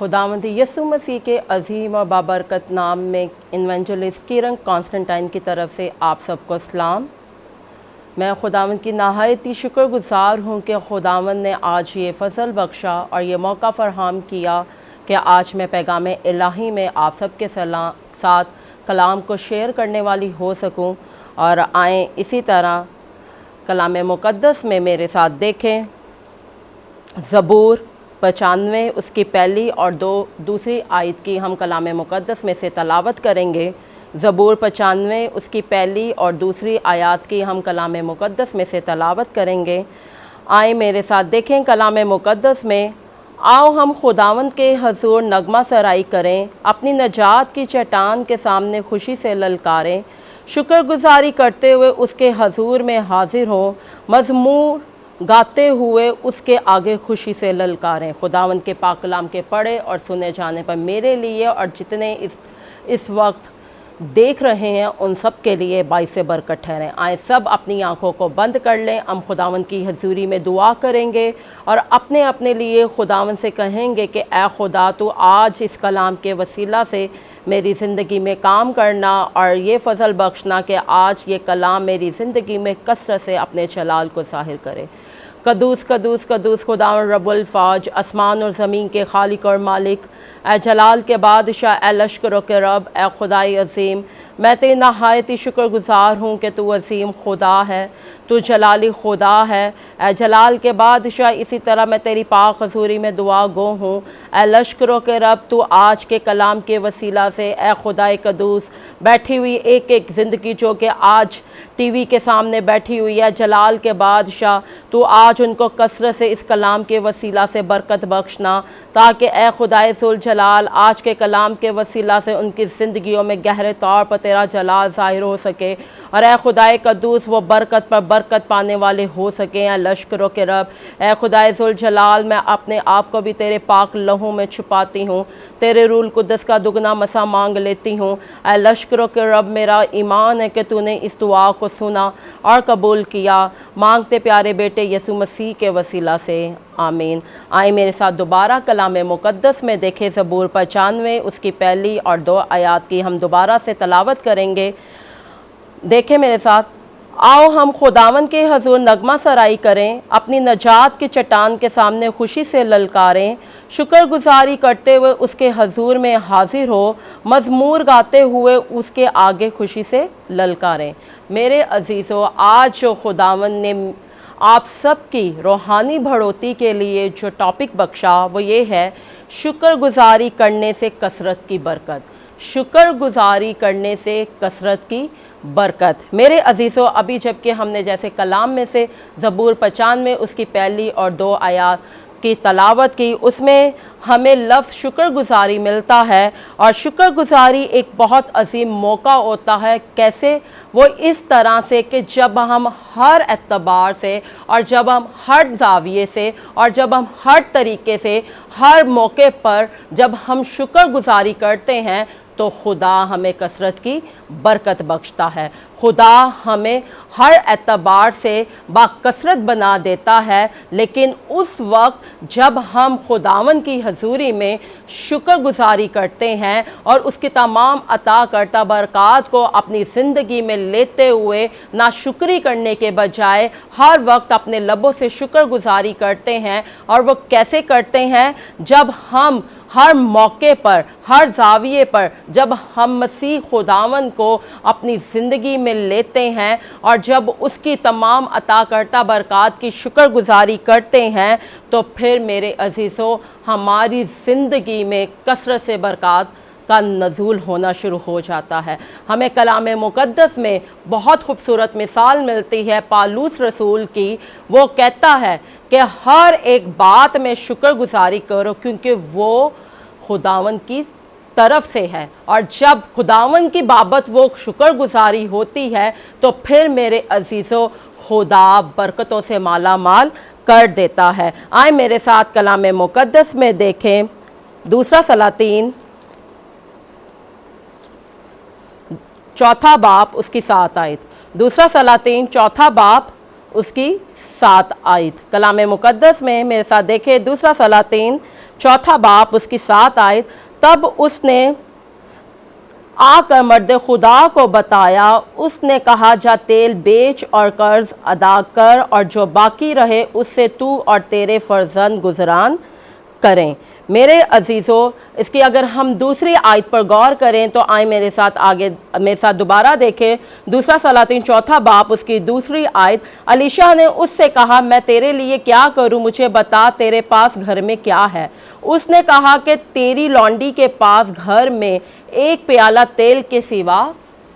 खुदावंद यीशु मसीह के अजीम और बाबरकत नाम में इवेंजलिस्ट किरण कॉन्स्टेंटाइन की तरफ से आप सबको सलाम। मैं खुदावंद की नहायती शुक्रगुजार हूँ कि खुदावंद ने आज ये फ़ज़ल बख्शा और ये मौका फ़राहम किया कि आज मैं पैगाम इलाही में आप सबके साथ कलाम को शेयर करने वाली हो सकूँ। और आएँ इसी तरह कलाम मुक़द्दस में मेरे साथ देखें। ज़बूर 95 उसकी पहली और दूसरी आयत की हम कलाम मुक़द्दस में से तलावत करेंगे। ज़बूर 95 उसकी पहली और दूसरी आयत की हम कलाम मुक़द्दस में से तलावत करेंगे। आए मेरे साथ देखें कलाम मुक़द्दस में। आओ हम खुदावंद के हज़ूर नगमा सराई करें, अपनी नजात की चट्टान के सामने खुशी से ललकारें, शुक्रगुजारी करते हुए उसके हज़ूर में हाजिर हों, मज़मूर गाते हुए उसके आगे खुशी से ललकारें। खुदावंद के पाक कलाम के पढ़े और सुने जाने पर मेरे लिए और जितने इस वक्त देख रहे हैं उन सब के लिए बाइस बरकत ठहरें। आए सब अपनी आंखों को बंद कर लें। हम खुदावंद की हजूरी में दुआ करेंगे और अपने अपने लिए खुदावंद से कहेंगे कि ए खुदा तू आज इस कलाम के वसीला से मेरी ज़िंदगी में काम करना और ये फ़ज़ल बख्शना कि आज ये कलाम मेरी ज़िंदगी में कसरत से अपने जलाल को ज़ाहिर करे। कदूस कदूस कदूस खुदावंद रब्बुल फ़ौज, आसमान और ज़मीन के खालिक और मालिक, ए जलाल के बादशाह, ए लश्करों के रब, ए खुदाई अज़ीम, मैं तेरी नहायती शुक्रगुजार हूँ कि तू अज़ीम खुदा है, तू जलाली खुदा है। ए जलाल के बादशाह, इसी तरह मैं तेरी पाक हज़ूरी में दुआ गो हूँ। ए लश्करों के रब, तू आज के कलाम के वसीला से ए खुदाई कदूस बैठी हुई एक एक ज़िंदगी जो कि आज टीवी के सामने बैठी हुई है, जलाल के बादशाह तू आज उनको कसरत से इस कलाम के वसीला से बरकत बख्शना, ताकि ए खुदाए ज़ुल जलाल आज के कलाम के वसीला से उनकी ज़िंदगियों में गहरे तौर पर तेरा जलाल ज़ाहिर हो सके और ए खुदाए कदूस वो बरकत पर बरकत पाने वाले हो सकें। ए लश्करों के रब, ए खुदाए ज़ुल जलाल, मैं अपने आप को भी तेरे पाक लहू में छुपाती हूँ, तेरे रूल कुद्दस का दुगना मसा मांग लेती हूँ। ए लश्करों के रब, मेरा ईमान है कि तूने इस दुआ को सुना और कबूल किया। मांगते प्यारे बेटे यीशु मसीह के वसीला से, आमीन। आए मेरे साथ दोबारा कलाम मुक़द्दस में देखें। ज़बूर 95 उसकी पहली और 2 आयत की हम दोबारा से तलावत करेंगे। देखें मेरे साथ। आओ हम खुदावंद के हज़ूर नगमा सराई करें, अपनी नजात की चट्टान के सामने खुशी से ललकारें, शुक्रगुजारी करते हुए उसके हज़ूर में हाजिर हो, मज़मूर गाते हुए उसके आगे खुशी से ललकारें। मेरे अजीज़ों, आज जो खुदावंद ने आप सबकी रूहानी बढ़ोतरी के लिए जो टॉपिक बख्शा वो ये है, शुक्रगुजारी करने से कसरत की बरकत। शुक्रगुजारी करने से कसरत की बरकत। मेरे अजीज़ों, अभी जबकि हमने जैसे कलाम में से ज़बूर 95 उसकी पहली और 2 आयत की तलावत की, उसमें हमें लफ्ज़ शुक्रगुजारी मिलता है और शुक्रगुजारी एक बहुत अजीम मौका होता है। कैसे? वो इस तरह से कि जब हम हर एतबार से और जब हम हर जाविये से और जब हम हर तरीके से हर मौके पर जब हम शुक्रगुजारी करते हैं तो खुदा हमें कसरत की बरकत बख्शता है। खुदा हमें हर एतबार से बाकसरत बना देता है, लेकिन उस वक्त जब हम खुदावंद की हजूरी में शुक्रगुजारी करते हैं और उसकी तमाम अता करता बरक़ात को अपनी ज़िंदगी में लेते हुए नाशुक्री करने के बजाय हर वक्त अपने लबों से शुक्रगुजारी करते हैं। और वो कैसे करते हैं? जब हम हर मौके पर, हर जाविये पर जब हम मसीह खुदावंद को अपनी ज़िंदगी में लेते हैं और जब उसकी तमाम अता करता बरक़ात की शुक्रगुजारी करते हैं, तो फिर मेरे अजीज़ों, हमारी ज़िंदगी में कसरत से बरक़ात का नज़ूल होना शुरू हो जाता है। हमें कलाम मुक़द्दस में बहुत खूबसूरत मिसाल मिलती है पालूस रसूल की। वो कहता है कि हर एक बात में शुक्रगुजारी करो, क्योंकि वो खुदावंद की तरफ से है। और जब खुदावंद की बाबत वो शुक्रगुजारी होती है तो फिर मेरे अजीज़ों, खुदा बरकतों से माला माल कर देता है। आए मेरे साथ कलाम मुक़द्दस में देखें। दूसरा सलातीन 4 बाब उसकी 7 आयत। दूसरा सलातीन 4 बाब उसकी 7 आयत। कलाम मुक़द्दस में मेरे साथ देखें। दूसरा सलातीन चौथा बाप उसकी 7 आयत, तब उसने आकर मर्द खुदा को बताया, उसने कहा जा तेल बेच और कर्ज अदा कर और जो बाकी रहे उससे तू और तेरे फर्जंद गुजरान करें। मेरे अजीज़ों, इसकी अगर हम दूसरी आयत पर गौर करें तो आए मेरे साथ दोबारा देखें। दूसरा सलातीन चौथा बाप उसकी दूसरी आयत। अलीशा ने उससे कहा, मैं तेरे लिए क्या करूं, मुझे बता तेरे पास घर में क्या है। उसने कहा कि तेरी लौंडी के पास घर में एक प्याला तेल के सिवा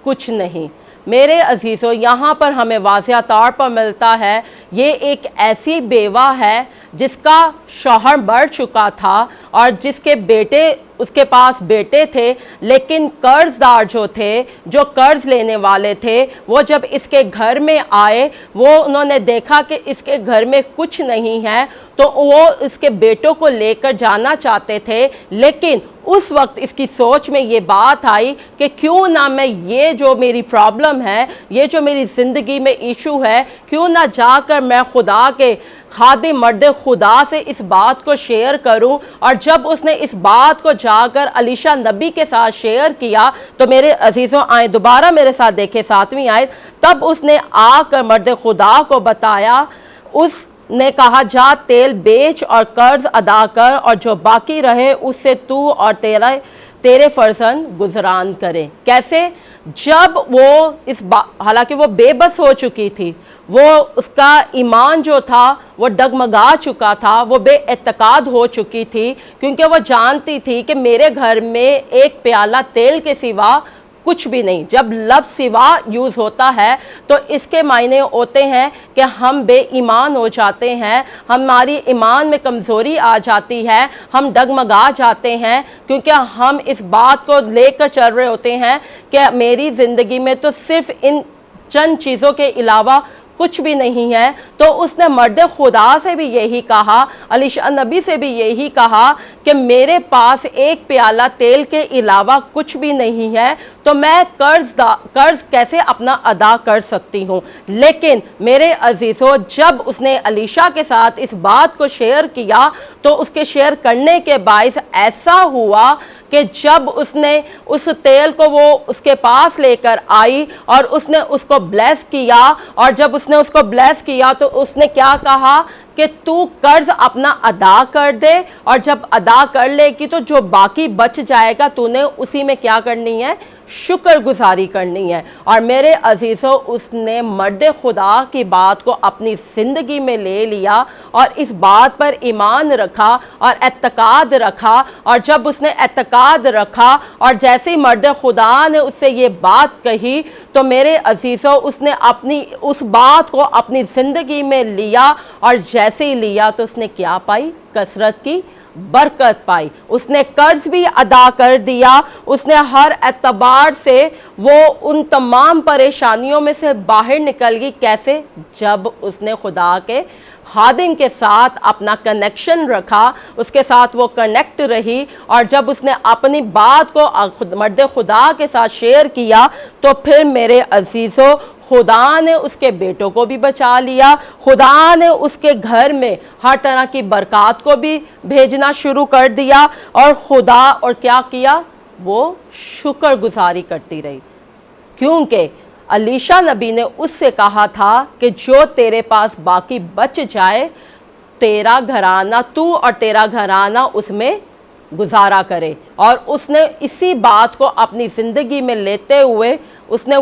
कुछ नहीं। मेरे अजीज़ों, यहाँ पर हमें वाज़िया तौर पर मिलता है ये एक ऐसी बेवा है जिसका शौहर मर चुका था और जिसके बेटे, उसके पास बेटे थे, लेकिन कर्जदार जो थे, जो कर्ज लेने वाले थे, वो जब इसके घर में आए, वो उन्होंने देखा कि इसके घर में कुछ नहीं है, तो वो इसके बेटों को लेकर जाना चाहते थे। लेकिन उस वक्त इसकी सोच में ये बात आई कि क्यों ना मैं ये जो मेरी प्रॉब्लम है, ये जो मेरी ज़िंदगी में इशू है, क्यों ना जाकर मैं खुदा के खादिम मर्द खुदा से इस बात को शेयर करूं। और जब उसने इस बात को जाकर अलीशा नबी के साथ शेयर किया तो मेरे अजीज़ों, आए दोबारा मेरे साथ देखें 7वीं आयत। तब उसने आकर मर्द खुदा को बताया, उसने कहा जा तेल बेच और कर्ज अदा कर और जो बाकी रहे उससे तू और तेरे फर्जंद गुजरान करे। कैसे? जब वो हालांकि वो बेबस हो चुकी थी, वो उसका ईमान जो था वो डगमगा चुका था, वो बेएतकाद हो चुकी थी, क्योंकि वो जानती थी कि मेरे घर में एक प्याला तेल के सिवा कुछ भी नहीं। जब लफ्ज़ सिवा यूज़ होता है तो इसके मायने होते हैं कि हम बेईमान हो जाते हैं, हमारी ईमान में कमज़ोरी आ जाती है, हम डगमगा जाते हैं, क्योंकि हम इस बात को लेकर चल रहे होते हैं कि मेरी ज़िंदगी में तो सिर्फ़ इन चंद चीज़ों के अलावा कुछ भी नहीं है। तो उसने मर्द खुदा से भी यही कहा, अलीशा नबी से भी यही कहा कि मेरे पास एक प्याला तेल के अलावा कुछ भी नहीं है, तो मैं कर्ज कैसे अपना अदा कर सकती हूँ। लेकिन मेरे अजीज़ों, जब उसने अलीशा के साथ इस बात को शेयर किया तो उसके शेयर करने के बायस ऐसा हुआ कि जब उसने उस तेल को वो उसके पास लेकर आई और उसने उसको ब्लेस किया, और जब उसने उसको ब्लेस किया तो उसने क्या कहा कि तू कर्ज अपना अदा कर दे, और जब अदा कर लेगी तो जो बाकी बच जाएगा तूने उसी में क्या करनी है, शुक्रगुजारी करनी है। और मेरे अजीज़ों, उसने मर्द खुदा की बात को अपनी ज़िंदगी में ले लिया और इस बात पर ईमान रखा और एतकाद रखा। और जब उसने एतकाद रखा और जैसे ही मर्द खुदा ने उससे ये बात कही तो मेरे अजीज़ों, उसने अपनी उस बात को अपनी ज़िंदगी में लिया, और जैसे ही लिया तो उसने क्या पाई, कसरत की बरकत पाई। उसने कर्ज भी अदा कर दिया, उसने हर एतबार से वो उन तमाम परेशानियों में से बाहर निकल गई। कैसे? जब उसने खुदा के खादिम के साथ अपना कनेक्शन रखा, उसके साथ वो कनेक्ट रही, और जब उसने अपनी बात को मर्द खुदा के साथ शेयर किया तो फिर मेरे अजीज़ों, खुदा ने उसके बेटों को भी बचा लिया, खुदा ने उसके घर में हर तरह की बरक़ात को भी भेजना शुरू कर दिया, और खुदा और क्या किया, वो शुक्रगुजारी करती रही। क्योंकि अलीशा नबी ने उससे कहा था कि जो तेरे पास बाकी बच जाए, तेरा घराना, तू और तेरा घराना उसमें गुजारा करे। और उसने इसी बात को अपनी ज़िंदगी में लेते हुए उसने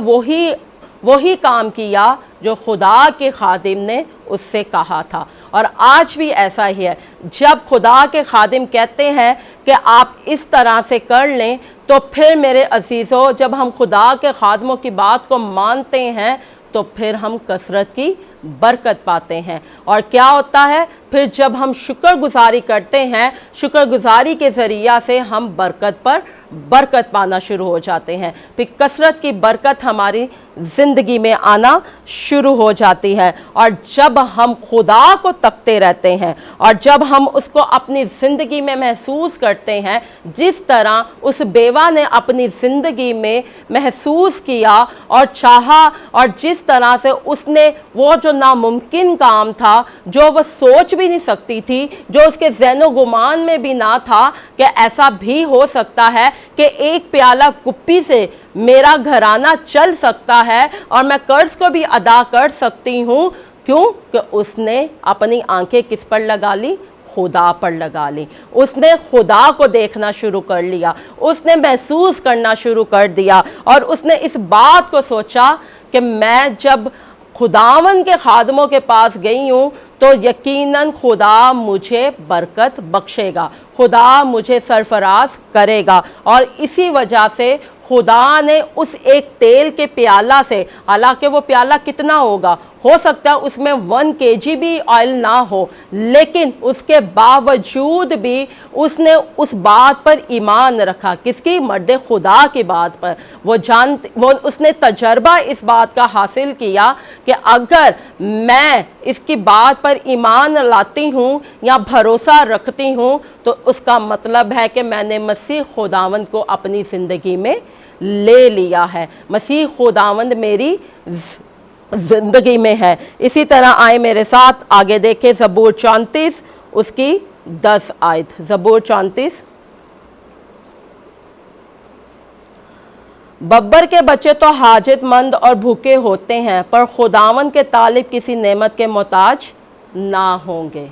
वही काम किया जो खुदा के खादिम ने उससे कहा था। और आज भी ऐसा ही है, जब खुदा के खादिम कहते हैं कि आप इस तरह से कर लें, तो फिर मेरे अजीज़ों, जब हम खुदा के खादिमों की बात को मानते हैं तो फिर हम कसरत की बरकत पाते हैं। और क्या होता है, फिर जब हम शुक्रगुजारी करते हैं, शुक्रगुजारी के ज़रिया से हम बरकत पर बरकत पाना शुरू हो जाते हैं। फिर कसरत की बरकत हमारी ज़िंदगी में आना शुरू हो जाती है। और जब हम खुदा को तकते रहते हैं और जब हम उसको अपनी ज़िंदगी में महसूस करते हैं, जिस तरह उस बेवा ने अपनी ज़िंदगी में महसूस किया और चाहा, और जिस तरह से उसने वो जो नामुमकिन काम था, जो वह सोच भी नहीं सकती थी, जो उसके ज़हनो गुमान में भी ना था कि ऐसा भी हो सकता है कि एक प्याला कुप्पी से मेरा घराना चल सकता है और मैं कर्ज को भी अदा कर सकती हूँ। क्यों? कि उसने अपनी आंखें किस पर लगा ली? खुदा पर लगा ली। उसने खुदा को देखना शुरू कर लिया, उसने महसूस करना शुरू कर दिया और उसने इस बात को सोचा कि मैं जब खुदावन के खादमों के पास गई हूँ तो यकीनन खुदा मुझे बरकत बख्शेगा, खुदा मुझे सरफराज करेगा। और इसी वजह से खुदा ने उस एक तेल के प्याला से, हालांकि वो प्याला कितना होगा, हो सकता है उसमें 1 kg भी ऑयल ना हो, लेकिन उसके बावजूद भी उसने उस बात पर ईमान रखा। किसकी? मर्द खुदा की बात पर। वो उसने तजर्बा इस बात का हासिल किया कि अगर मैं इसकी बात पर ईमान लाती हूँ या भरोसा रखती हूँ तो उसका मतलब है कि मैंने मसीह खुदावंद को अपनी ज़िंदगी में ले लिया है, मसीह खुदावंद मेरी जिंदगी में है। इसी तरह आए मेरे साथ आगे देखें ज़बूर 34 उसकी 10 आयत। ज़बूर 34। बब्बर के बच्चे तो हाजतमंद और भूखे होते हैं, पर खुदावन के तालिब किसी नेमत के मोहताज ना होंगे।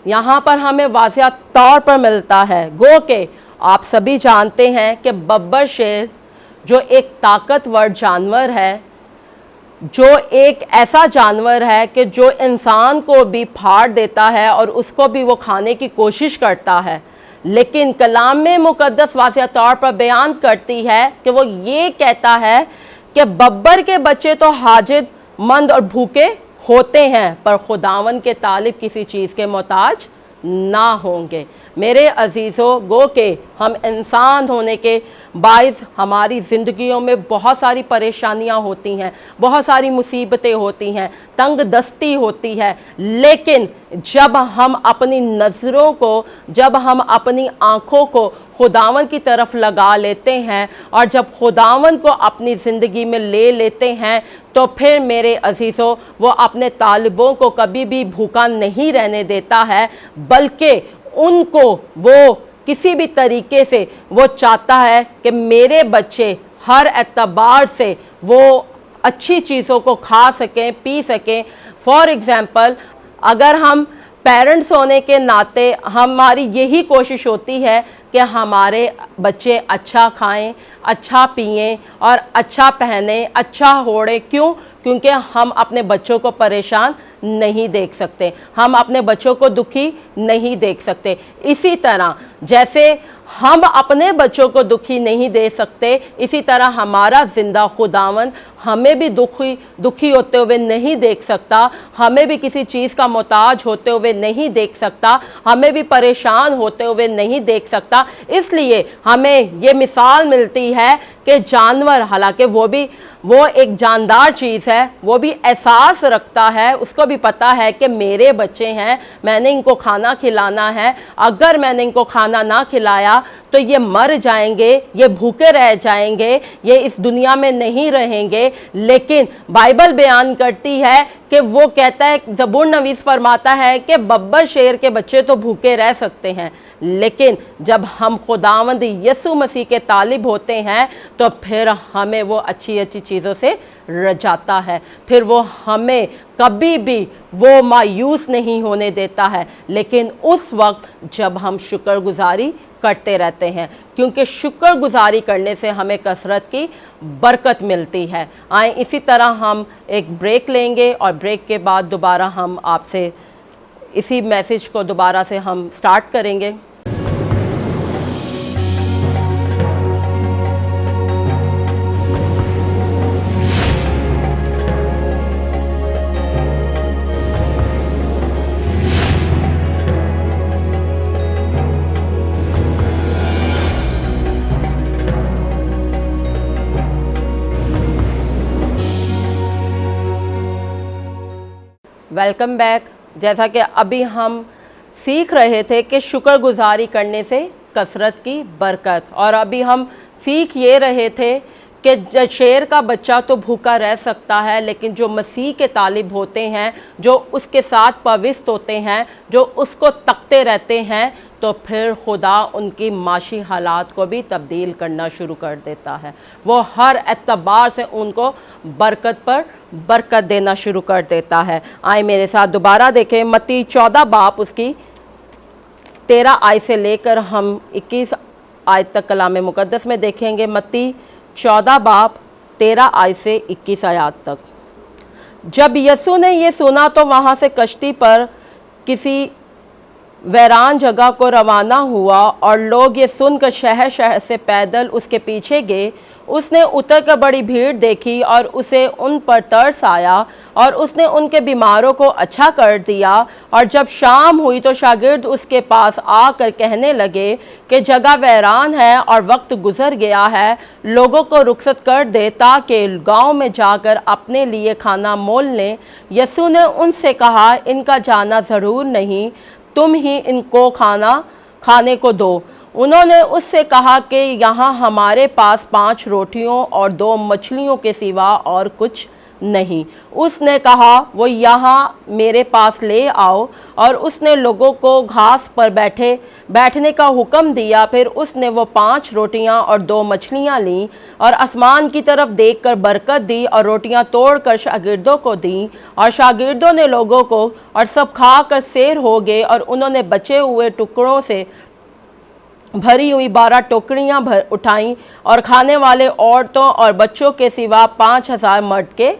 यहाँ पर हमें वाज़िह तौर पर मिलता है, गो के आप सभी जानते हैं कि बब्बर शेर जो एक ताकतवर जानवर है, जो एक ऐसा जानवर है कि जो इंसान को भी फाड़ देता है और उसको भी वो खाने की कोशिश करता है, लेकिन कलाम में मुकद्दस वाज़िह तौर पर बयान करती है कि वो ये कहता है कि बब्बर के बच्चे तो हाजतमंद और भूखे होते हैं, पर खुदावन के तालिब किसी चीज़ के मोहताज ना होंगे। मेरे अजीज़ों, गो के हम इंसान होने के बाइस हमारी ज़िंदगियों में बहुत सारी परेशानियां होती हैं, बहुत सारी मुसीबतें होती हैं, तंग दस्ती होती है, लेकिन जब हम अपनी नज़रों को, जब हम अपनी आँखों को खुदावन की तरफ लगा लेते हैं और जब खुदावन को अपनी ज़िंदगी में ले लेते हैं, तो फिर मेरे अजीज़ों वो अपने तालिबों को कभी भी भूखा नहीं रहने देता है, बल्कि उनको वो किसी भी तरीके से वो चाहता है कि मेरे बच्चे हर एतबार से वो अच्छी चीज़ों को खा सकें, पी सकें। फॉर एग्ज़ाम्पल, अगर हम पेरेंट्स होने के नाते हमारी यही कोशिश होती है कि हमारे बच्चे अच्छा खाएं, अच्छा पिएं और अच्छा पहने, अच्छा ओढ़ें। क्यों? क्योंकि हम अपने बच्चों को परेशान नहीं देख सकते, हम अपने बच्चों को दुखी नहीं देख सकते। इसी तरह जैसे हम अपने बच्चों को दुखी नहीं दे सकते, इसी तरह हमारा जिंदा खुदावंद हमें भी दुखी होते हुए नहीं देख सकता, हमें भी किसी चीज़ का मोहताज होते हुए नहीं देख सकता, हमें भी परेशान होते हुए नहीं देख सकता। इसलिए हमें ये मिसाल मिलती है कि जानवर, हालांकि वो एक जानदार चीज़ है, वो भी एहसास रखता है, उसको भी पता है कि मेरे बच्चे हैं, मैंने इनको खाना खिलाना है, अगर मैंने इनको खाना ना खिलाया तो ये मर जाएंगे, ये भूखे रह जाएंगे, ये इस दुनिया में नहीं रहेंगे। लेकिन बाइबल बयान करती है कि वो कहता है, ज़बूर नवीस फरमाता है कि बब्बर शेर के बच्चे तो भूखे रह सकते हैं, लेकिन जब हम खुदावंद यसु मसीह के तालिब होते हैं तो फिर हमें वो अच्छी अच्छी चीज़ों से रजाता है, फिर वो हमें कभी भी वो मायूस नहीं होने देता है, लेकिन उस वक्त जब हम शुक्रगुजारी करते रहते हैं, क्योंकि शुक्रगुजारी करने से हमें कसरत की बरकत मिलती है। आए इसी तरह हम एक ब्रेक लेंगे और ब्रेक के बाद दोबारा हम आपसे इसी मैसेज को दोबारा से हम स्टार्ट करेंगे। Welcome back. जैसा कि अभी हम सीख रहे थे कि शुक्रगुजारी करने से कसरत की बरकत, और अभी हम सीख ये रहे थे कि शेर का बच्चा तो भूखा रह सकता है, लेकिन जो मसीह के तालिब होते हैं, जो उसके साथ पवित्र होते हैं, जो उसको तकते रहते हैं, तो फिर खुदा उनकी माशी हालात को भी तब्दील करना शुरू कर देता है। वो हर एतबार से उनको बरकत पर बरकत देना शुरू कर देता है। आए मेरे साथ दोबारा देखें मत्ती 14 बाब उसकी 13 आयत से लेकर हम 21 आयत तक कलाम मुकद्दस में देखेंगे। मत्ती 14 बाब 13 आयत से 21 आयत तक। जब यीशु ने ये सुना तो वहाँ से कश्ती पर किसी वीरान जगह को रवाना हुआ, और लोग ये सुनकर शहर शहर से पैदल उसके पीछे गए। उसने उतरकर बड़ी भीड़ देखी और उसे उन पर तरस आया, और उसने उनके बीमारों को अच्छा कर दिया। और जब शाम हुई तो शागिर्द उसके पास आकर कहने लगे कि जगह वीरान है और वक्त गुजर गया है, लोगों को रुखसत कर दे ताकि गांव में जाकर अपने लिए खाना मोल लें। यीशु ने उनसे कहा, इनका जाना ज़रूर नहीं, तुम ही इनको खाने को दो। उन्होंने उससे कहा कि यहाँ हमारे पास 5 रोटियों और 2 मछलियों के सिवा और कुछ नहीं। उसने कहा, वो यहाँ मेरे पास ले आओ। और उसने लोगों को घास पर बैठने का हुक्म दिया। फिर उसने वो 5 रोटियां और 2 मछलियां लीं और आसमान की तरफ देखकर बरकत दी और रोटियां तोड़कर शागिर्दों को दी, और शागिर्दों ने लोगों को, और सब खाकर सैर हो गए। और उन्होंने बचे हुए टुकड़ों से भरी हुई 12 टोकरियां उठाईं, और खाने वाले औरतों और बच्चों के सिवा 5000 मर्द के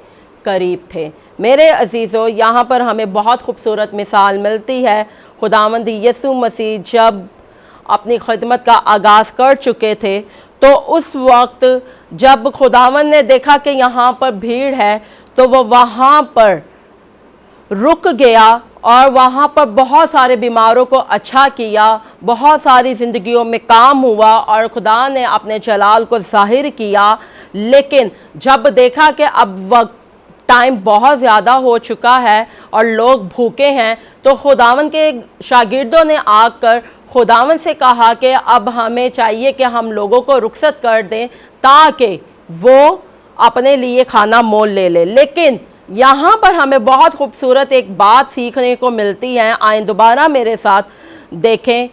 करीब थे। मेरे अजीज़ों, यहाँ पर हमें बहुत खूबसूरत मिसाल मिलती है। खुदावंद यीशु मसीह जब अपनी खिदमत का आगाज़ कर चुके थे, तो उस वक्त जब खुदावंद ने देखा कि यहाँ पर भीड़ है, तो वो वहाँ पर रुक गया और वहाँ पर बहुत सारे बीमारों को अच्छा किया, बहुत सारी ज़िंदगियों में काम हुआ और खुदा ने अपने जलाल को ज़ाहिर किया। लेकिन जब देखा कि अब वक्त टाइम बहुत ज़्यादा हो चुका है और लोग भूखे हैं, तो खुदावन के शागिर्दों ने आकर खुदावन से कहा कि अब हमें चाहिए कि हम लोगों को रुखसत कर दें ताकि वो अपने लिए खाना मोल ले ले। लेकिन यहाँ पर हमें बहुत खूबसूरत एक बात सीखने को मिलती है। आए दोबारा मेरे साथ देखें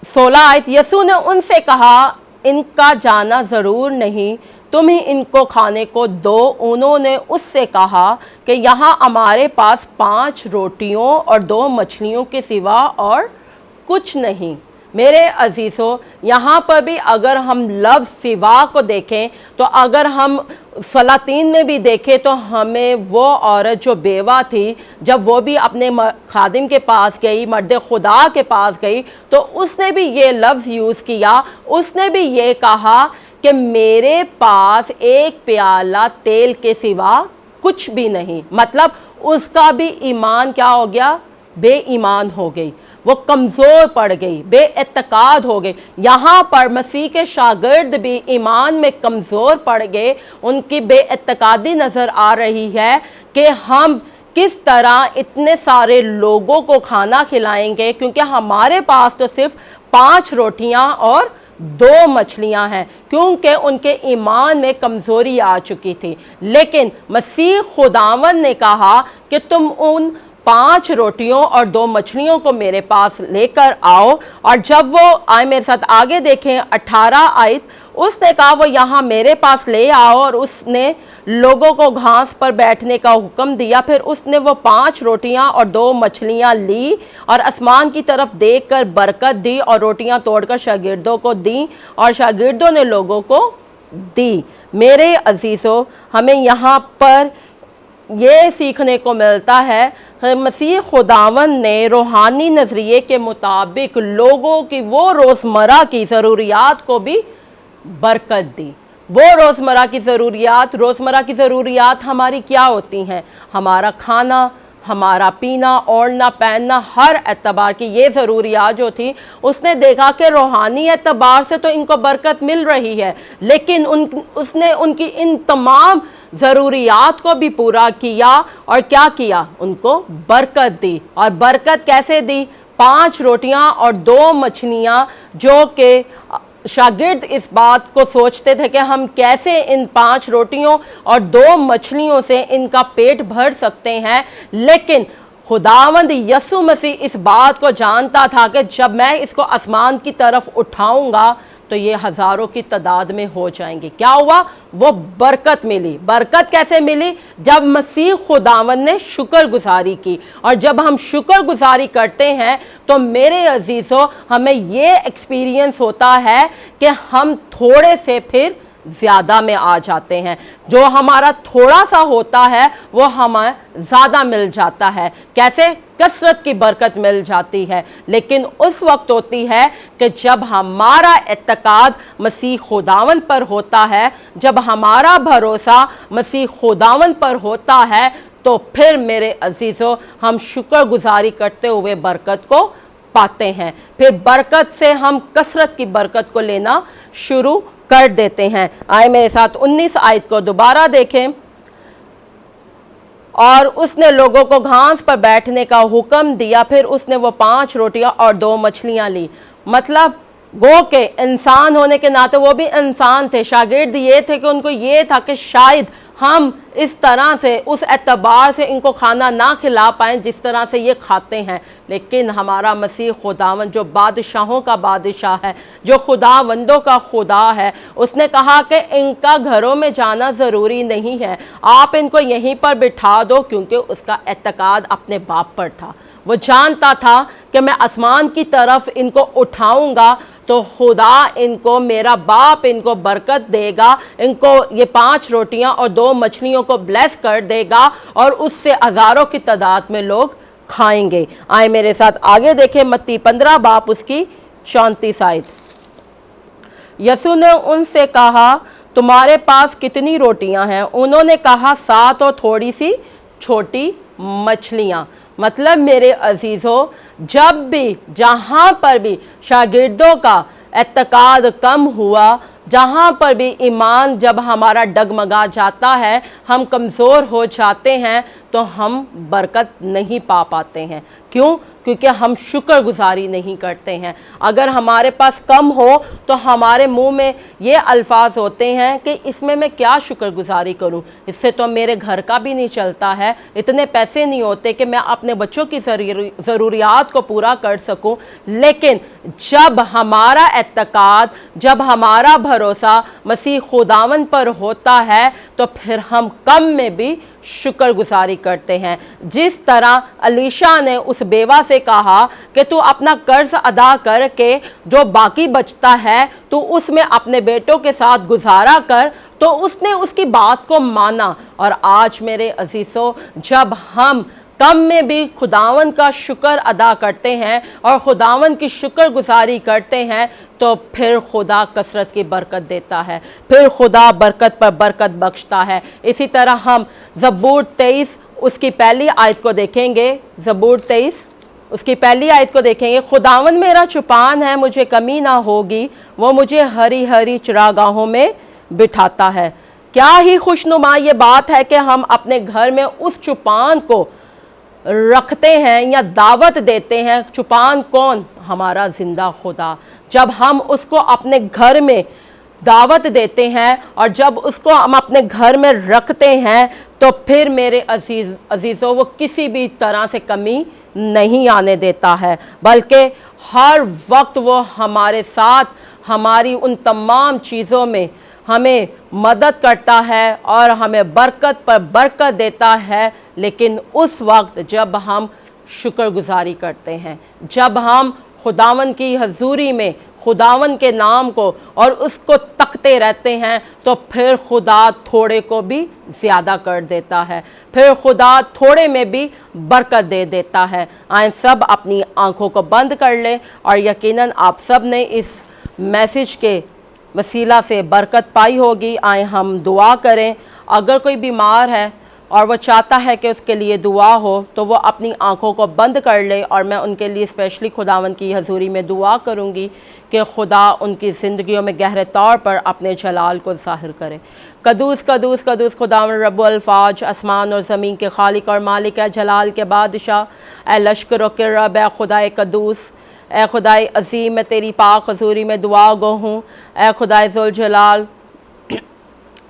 16 आयत। यीशु ने उनसे कहा, इनका जाना ज़रूर नहीं, तुम ही इनको खाने को दो। उन्होंने उससे कहा कि यहाँ हमारे पास 5 रोटियों और 2 मछलियों के सिवा और कुछ नहीं। मेरे अजीज़ों, यहाँ पर भी अगर हम लफ्ज़ सिवा को देखें, तो अगर हम सलातीन में भी देखें, तो हमें वो औरत जो बेवा थी, जब वो भी अपने खादिम के पास गई, मर्द खुदा के पास गई, तो उसने भी ये लफ्ज़ यूज़ किया। उसने भी ये कहा कि मेरे पास एक प्याला तेल के सिवा कुछ भी नहीं। मतलब उसका भी ईमान क्या हो गया? बेईमान हो गई, वो कमज़ोर पड़ गई, बेएतकाद हो गई। यहाँ पर मसीह के शागिर्द भी ईमान में कमज़ोर पड़ गए। उनकी बेएतकादी नज़र आ रही है कि हम किस तरह इतने सारे लोगों को खाना खिलाएंगे, क्योंकि हमारे पास तो सिर्फ 5 रोटियां और 2 मछलियां हैं, क्योंकि उनके ईमान में कमज़ोरी आ चुकी थी। लेकिन मसीह खुदावन ने कहा कि तुम उन 5 रोटियों और 2 मछलियों को मेरे पास लेकर आओ। और जब वो आए, मेरे साथ आगे देखें 18 आयत। उसने कहा, वो यहाँ मेरे पास ले आओ। और उसने लोगों को घास पर बैठने का हुक्म दिया। फिर उसने वो 5 रोटियां और 2 मछलियां ली और आसमान की तरफ देखकर बरकत दी और रोटियां तोड़कर शागिर्दों को दी और शागिर्दों ने लोगों को दी। मेरे अजीज़ों, हमें यहाँ पर ये सीखने को मिलता है, मसीह खुदावन ने रूहानी नज़रिए के मुताबिक लोगों की वो रोज़मर्रा की ज़रूरियात को भी बरकत दी। वो रोज़मर्रा की ज़रूरियात हमारी क्या होती हैं? हमारा खाना, हमारा पीना, ओढ़ना, पहनना, हर एतबार की ये ज़रूरियात जो थी, उसने देखा कि रूहानी एतबार से तो इनको बरकत मिल रही है, लेकिन उसने उनकी इन तमाम ज़रूरियात को भी पूरा किया और क्या किया, उनको बरकत दी। और बरकत कैसे दी? 5 रोटियां और 2 मछलियां, जो कि शागिर्द इस बात को सोचते थे कि हम कैसे इन 5 रोटियों और 2 मछलियों से इनका पेट भर सकते हैं, लेकिन खुदावंद यसु मसीह इस बात को जानता था कि जब मैं इसको आसमान की तरफ उठाऊंगा तो ये हज़ारों की तादाद में हो जाएंगे। क्या हुआ? वो बरकत मिली। बरकत कैसे मिली? जब मसीह खुदावंद ने शुक्रगुजारी की। और जब हम शुक्रगुजारी करते हैं तो मेरे अजीज़ों, हमें ये एक्सपीरियंस होता है कि हम थोड़े से फिर ज़्यादा में आ जाते हैं। जो हमारा थोड़ा सा होता है वो हमें ज़्यादा मिल जाता है। कैसे? कसरत की बरकत मिल जाती है। लेकिन उस वक्त होती है कि जब हमारा एतकाद मसीह खुदावन पर होता है, जब हमारा भरोसा मसीह खुदावन पर होता है, तो फिर मेरे अजीज़ों, हम शुक्रगुजारी करते हुए बरकत को पाते हैं। फिर बरकत से हम कसरत की बरकत को लेना शुरू कर देते हैं। आए मेरे साथ 19 आयत को दोबारा देखें। और उसने लोगों को घास पर बैठने का हुक्म दिया, फिर उसने वो 5 रोटियां और 2 मछलियां ली। मतलब गो के इंसान होने के नाते वो भी इंसान थे। शागिर्द ये थे कि उनको ये था कि शायद हम इस तरह से, उस एतबार से इनको खाना ना खिला पाएँ जिस तरह से ये खाते हैं, लेकिन हमारा मसीह खुदावन जो बादशाहों का बादशाह है, जो खुदावंदों का खुदा है, उसने कहा कि इनका घरों में जाना ज़रूरी नहीं है, आप इनको यहीं पर बिठा दो, क्योंकि उसका एतकाद अपने बाप पर था। वो जानता था कि मैं आसमान की तरफ इनको उठाऊंगा तो खुदा इनको, मेरा बाप इनको बरकत देगा, इनको ये 5 रोटियां और 2 मछलियों को ब्लेस कर देगा और उससे हज़ारों की तादाद में लोग खाएंगे। आए मेरे साथ आगे देखें, मत्ती 15 बाप उसकी 34 आयत। यसु ने उनसे कहा, तुम्हारे पास कितनी रोटियां हैं? उन्होंने कहा, 7 और थोड़ी सी छोटी मछलियां। मतलब मेरे अजीज़ों, जब भी, जहाँ पर भी शागिर्दों का एतकाद कम हुआ, जहाँ पर भी ईमान जब हमारा डगमगा जाता है, हम कमज़ोर हो जाते हैं, तो हम बरकत नहीं पा पाते हैं। क्यों? क्योंकि हम शुक्रगुजारी नहीं करते हैं। अगर हमारे पास कम हो तो हमारे मुंह में ये अल्फाज होते हैं कि इसमें मैं क्या शुक्रगुजारी करूं, इससे तो मेरे घर का भी नहीं चलता है, इतने पैसे नहीं होते कि मैं अपने बच्चों की ज़रूरियात को पूरा कर सकूं। लेकिन जब हमारा एतकाद, जब हमारा भरोसा मसीह खुदावन पर होता है, तो फिर हम कम में भी शुक्रगुजारी करते हैं। जिस तरह अलीशा ने उस बेवा से कहा कि तू अपना कर्ज अदा करके जो बाकी बचता है तू उसमें अपने बेटों के साथ गुजारा कर, तो उसने उसकी बात को माना। और आज मेरे अजीज़ों, जब हम कम में भी खुदावन का शुक्र अदा करते हैं और खुदावन की शुक्रगुजारी करते हैं, तो फिर खुदा कसरत की बरकत देता है, फिर खुदा बरकत पर बरकत बख्शता है। इसी तरह हम ज़बूर 23 उसकी पहली आयत को देखेंगे। ज़बूर 23 उसकी पहली आयत को देखेंगे। खुदावन मेरा चुपान है, मुझे कमी ना होगी, वो मुझे हरी हरी चरागाहों में बिठाता है। क्या ही खुशनुमा ये बात है कि हम अपने घर में उस चुपान को रखते हैं या दावत देते हैं। चुपान कौन? हमारा जिंदा खुदा। जब हम उसको अपने घर में दावत देते हैं और जब उसको हम अपने घर में रखते हैं, तो फिर मेरे अजीज़ों, वो किसी भी तरह से कमी नहीं आने देता है, बल्कि हर वक्त वो हमारे साथ, हमारी उन तमाम चीज़ों में हमें मदद करता है और हमें बरकत पर बरकत देता है। लेकिन उस वक्त जब हम शुक्रगुजारी करते हैं, जब हम खुदावन की हजूरी में खुदावन के नाम को और उसको तकते रहते हैं, तो फिर खुदा थोड़े को भी ज़्यादा कर देता है, फिर खुदा थोड़े में भी बरकत दे देता है। आए सब अपनी आंखों को बंद कर लें और यकीनन आप सब ने इस मैसेज के वसीला से बरकत पाई होगी। आए हम दुआ करें। अगर कोई बीमार है और वो चाहता है कि उसके लिए दुआ हो, तो वो अपनी आँखों को बंद कर ले और मैं उनके लिए स्पेशली खुदावंद की हजूरी में दुआ करूँगी कि खुदा उनकी ज़िंदगियों में गहरे तौर पर अपने जलाल को ज़ाहिर करे। कदूस कदूस कदूस खुदावंद रब्बुल अल्फाज, आसमान और ज़मीन के खालिक और मालिक है, जलाल के बादशाह, ए लश्करों के रब, ए खुदाए कदूस, ए खुदाए अज़ीम, मैं तेरी पाक हजूरी में दुआ गो हूँ। ए खुदाए ज़ुल जलाल,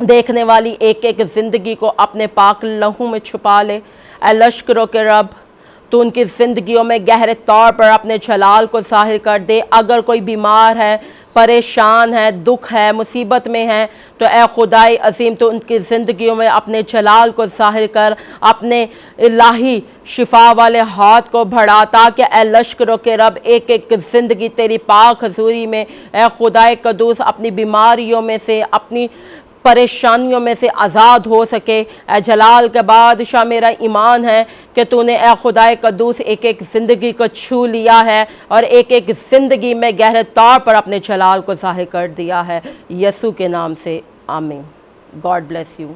देखने वाली एक एक ज़िंदगी को अपने पाक लहू में छुपा ले। ए लश्करों के रब, तो उनकी ज़िंदगियों में गहरे तौर पर अपने जलाल को ज़ाहिर कर दे। अगर कोई बीमार है, परेशान है, दुख है, मुसीबत में है, तो ए खुदाई अज़ीम, तो उनकी ज़िंदगियों में अपने जलाल को ज़ाहिर कर, अपने इलाही शिफा वाले हाथ को बढ़ा, ताकि ए लश्करों के रब एक एक ज़िंदगी तेरी पाक हजूरी में ए खुदाई कदूस अपनी बीमारियों में से, अपनी परेशानियों में से आज़ाद हो सके। ए जलाल के बादशाह, मेरा ईमान है कि तूने ए खुदाए कदूस एक एक ज़िंदगी को छू लिया है और एक एक ज़िंदगी में गहरे तौर पर अपने जलाल को ज़ाहिर कर दिया है। यसू के नाम से आमीन। God bless you.